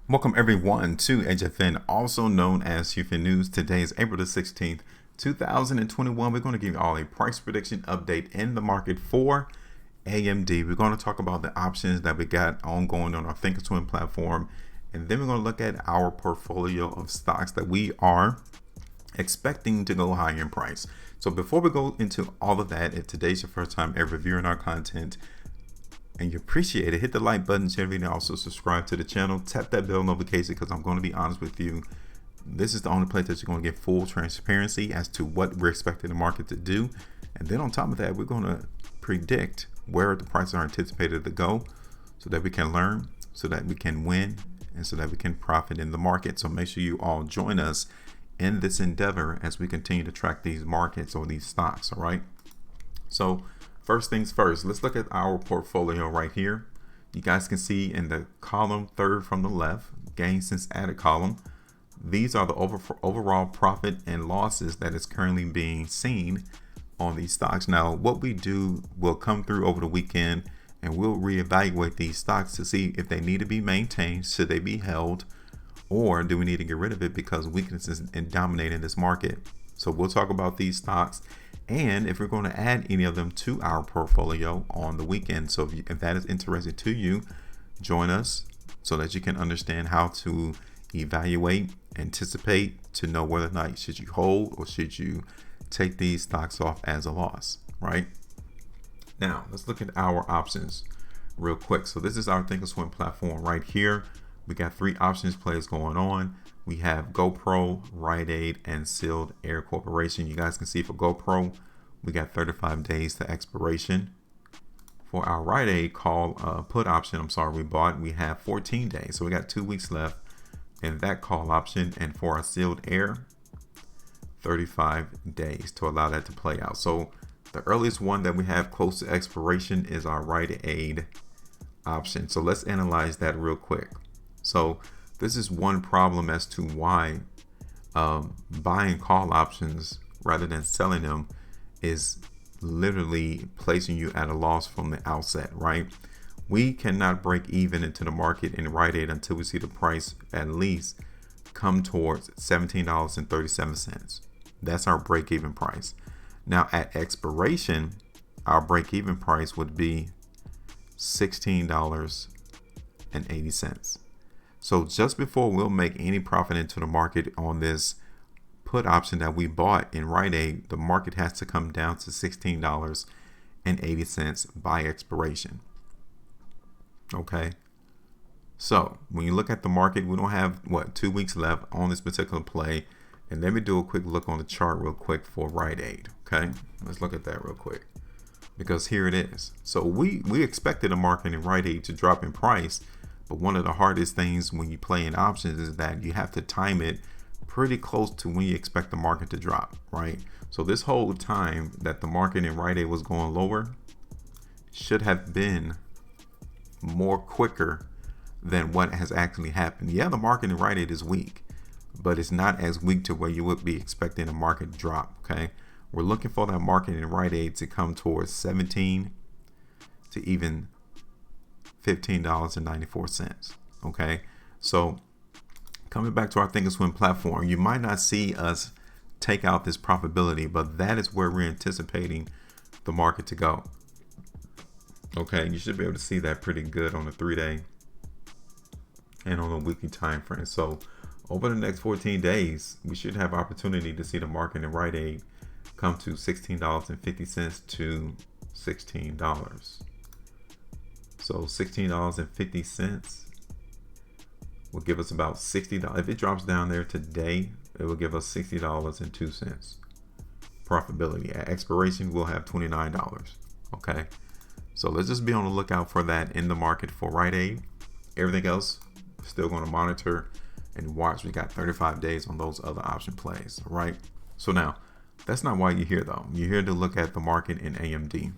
Welcome everyone to HueFin, also known as HueFin News. Today is April the 16th, 2021. We're going to give you all a price prediction update in the market for AMD. We're going to talk about the options that we got ongoing on our Thinkorswim platform. And then we're going to look at our portfolio of stocks that we are expecting to go higher in price. So before we go into all of that, if today's your first time ever viewing our content, and you appreciate it, hit the like button, share the video, also subscribe to the channel, tap that bell notification, because I'm going to be honest with you, this is the only place that you're going to get full transparency as to what we're expecting the market to do. And then on top of that, we're going to predict where the prices are anticipated to go so that we can learn, so that we can win, and so that we can profit in the market. So make sure you all join us in this endeavor as we continue to track these markets or these stocks. All right, so first things first, let's look at our portfolio right here. You guys can see in the column third from the left, gain since added column, these are the overall profit and losses that is currently being seen on these stocks. Now what we do will come through over the weekend, and we'll reevaluate these stocks to see if they need to be maintained, should they be held, or do we need to get rid of it because weaknesses in dominating this market. So we'll talk about these stocks and if we're going to add any of them to our portfolio on the weekend. So if that is interesting to you, join us so that you can understand how to evaluate, anticipate, to know whether or not should you hold or should you take these stocks off as a loss, right? Now let's look at our options real quick. So this is our Thinkorswim platform right here. We got three options plays going on. We have GoPro, Rite Aid, and Sealed Air Corporation. You guys can see for GoPro, we got 35 days to expiration. For our Rite Aid put option, we bought, we have 14 days. So we got 2 weeks left in that call option. And for our Sealed Air, 35 days to allow that to play out. So the earliest one that we have close to expiration is our Rite Aid option. So let's analyze that real quick. So this is one problem as to why buying call options rather than selling them is literally placing you at a loss from the outset, right? We cannot break even into the market in Rite Aid until we see the price at least come towards $17.37. That's our break even price. Now at expiration, our break even price would be $16.80. So just before we'll make any profit into the market on this put option that we bought in Rite Aid, the market has to come down to $16.80 by expiration. Okay. So when you look at the market, we don't have 2 weeks left on this particular play. And let me do a quick look on the chart real quick for Rite Aid. Okay. Let's look at that real quick, because here it is. So we expected the market in Rite Aid to drop in price. But one of the hardest things when you play in options is that you have to time it pretty close to when you expect the market to drop, right? So this whole time that the market in Rite Aid was going lower should have been more quicker than what has actually happened. Yeah, the market in Rite Aid is weak, but it's not as weak to where you would be expecting a market drop, okay? We're looking for that market in Rite Aid to come towards 17 to even $15.94. Okay, so coming back to our Thinkorswim platform, you might not see us take out this profitability, but that is where we're anticipating the market to go. Okay, you should be able to see that pretty good on the 3-day and on a weekly time frame. So over the next 14 days, we should have opportunity to see the market in Rite Aid come to $16.50 to $16. So $16.50 will give us about $60. If it drops down there today, it will give us $60.02 profitability. At expiration, we'll have $29. Okay, so let's just be on the lookout for that in the market for Rite Aid. Everything else, still going to monitor and watch. We got 35 days on those other option plays. All right, so now that's not why you're here though. You're here to look at the market in AMD.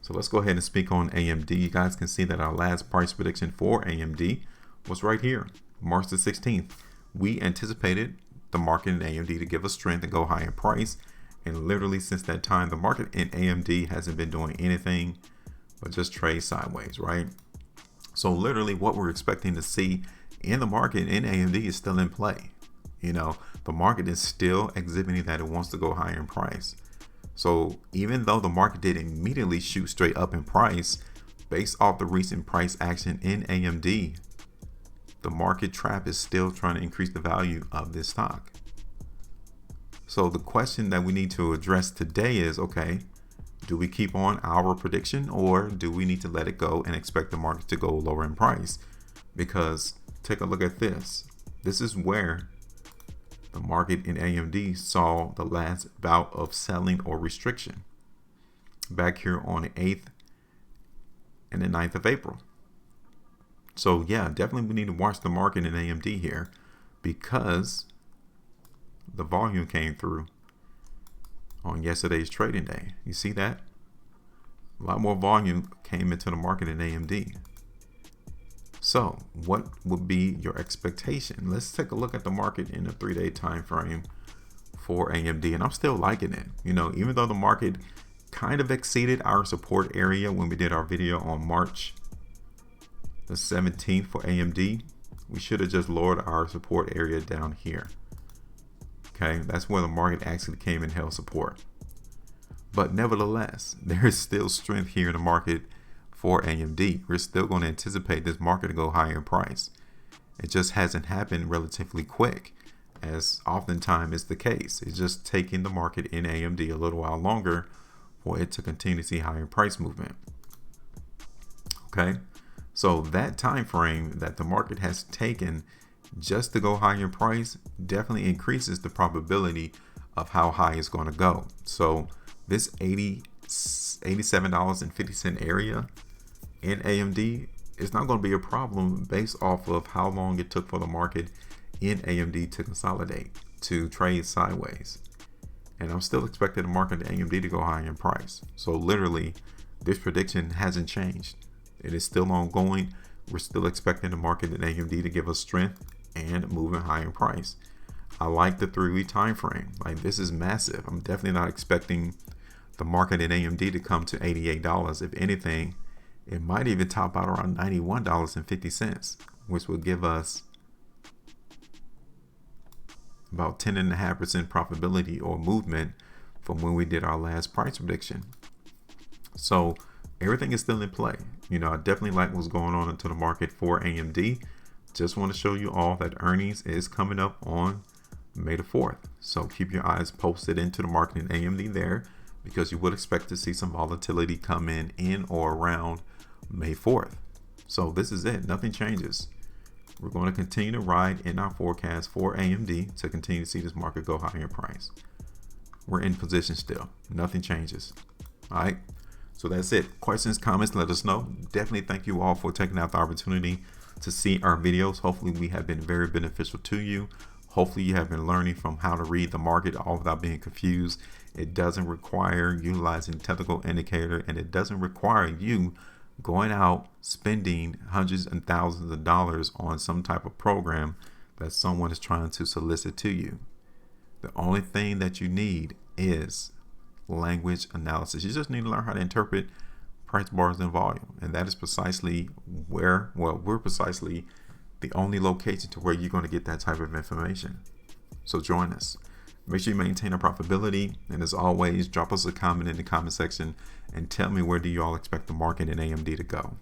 So let's go ahead and speak on AMD. You guys can see that our last price prediction for AMD was right here, March the 16th. We anticipated the market in AMD to give us strength and go high in price. And literally since that time, the market in AMD hasn't been doing anything but just trade sideways, right? So literally what we're expecting to see in the market in AMD is still in play. You know, the market is still exhibiting that it wants to go higher in price. So even though the market did immediately shoot straight up in price based off the recent price action in AMD, the market trap is still trying to increase the value of this stock. So the question that we need to address today is, okay, do we keep on our prediction, or do we need to let it go and expect the market to go lower in price? Because take a look at this. This is where the market in AMD saw the last bout of selling or restriction back here on the 8th and the 9th of April. So yeah, definitely we need to watch the market in AMD here, because the volume came through on yesterday's trading day. You see that? A lot more volume came into the market in AMD. So what would be your expectation? Let's take a look at the market in a 3-day time frame for AMD, and I'm still liking it. You know, even though the market kind of exceeded our support area when we did our video on March the 17th for AMD, we should have just lowered our support area down here. Okay, that's where the market actually came and held support. But nevertheless, there is still strength here in the market for AMD. We're still going to anticipate this market to go higher in price. It just hasn't happened relatively quick, as oftentimes is the case. It's just taking the market in AMD a little while longer for it to continue to see higher price movement. Okay, so that time frame that the market has taken just to go higher in price definitely increases the probability of how high it's going to go. So this $87.50 area in AMD is not going to be a problem based off of how long it took for the market in AMD to consolidate, to trade sideways. And I'm still expecting the market in AMD to go higher in price. So literally, this prediction hasn't changed. It is still ongoing. We're still expecting the market in AMD to give us strength and moving higher in price. I like the 3-week time frame. Like, this is massive. I'm definitely not expecting the market in AMD to come to $88. If anything, it might even top out around $91.50, which will give us about 10.5% profitability or movement from when we did our last price prediction. So everything is still in play. You know, I definitely like what's going on into the market for AMD. Just want to show you all that earnings is coming up on May the 4th. So keep your eyes posted into the market in AMD there, because you would expect to see some volatility come in or around May 4th. So this is it. Nothing changes. We're going to continue to ride in our forecast for AMD to continue to see this market go higher in price. We're in position still. Nothing changes. All right. So that's it. Questions, comments, let us know. Definitely thank you all for taking out the opportunity to see our videos. Hopefully we have been very beneficial to you. Hopefully you have been learning from how to read the market all without being confused. It doesn't require utilizing technical indicator, and it doesn't require you going out spending hundreds and thousands of dollars on some type of program that someone is trying to solicit to you. The only thing that you need is language analysis. You just need to learn how to interpret price bars and volume, and that is precisely where, well, we're precisely the only location to where you're going to get that type of information. So join us. Make sure you maintain a profitability, and as always, drop us a comment in the comment section and tell me, where do you all expect the market in AMD to go?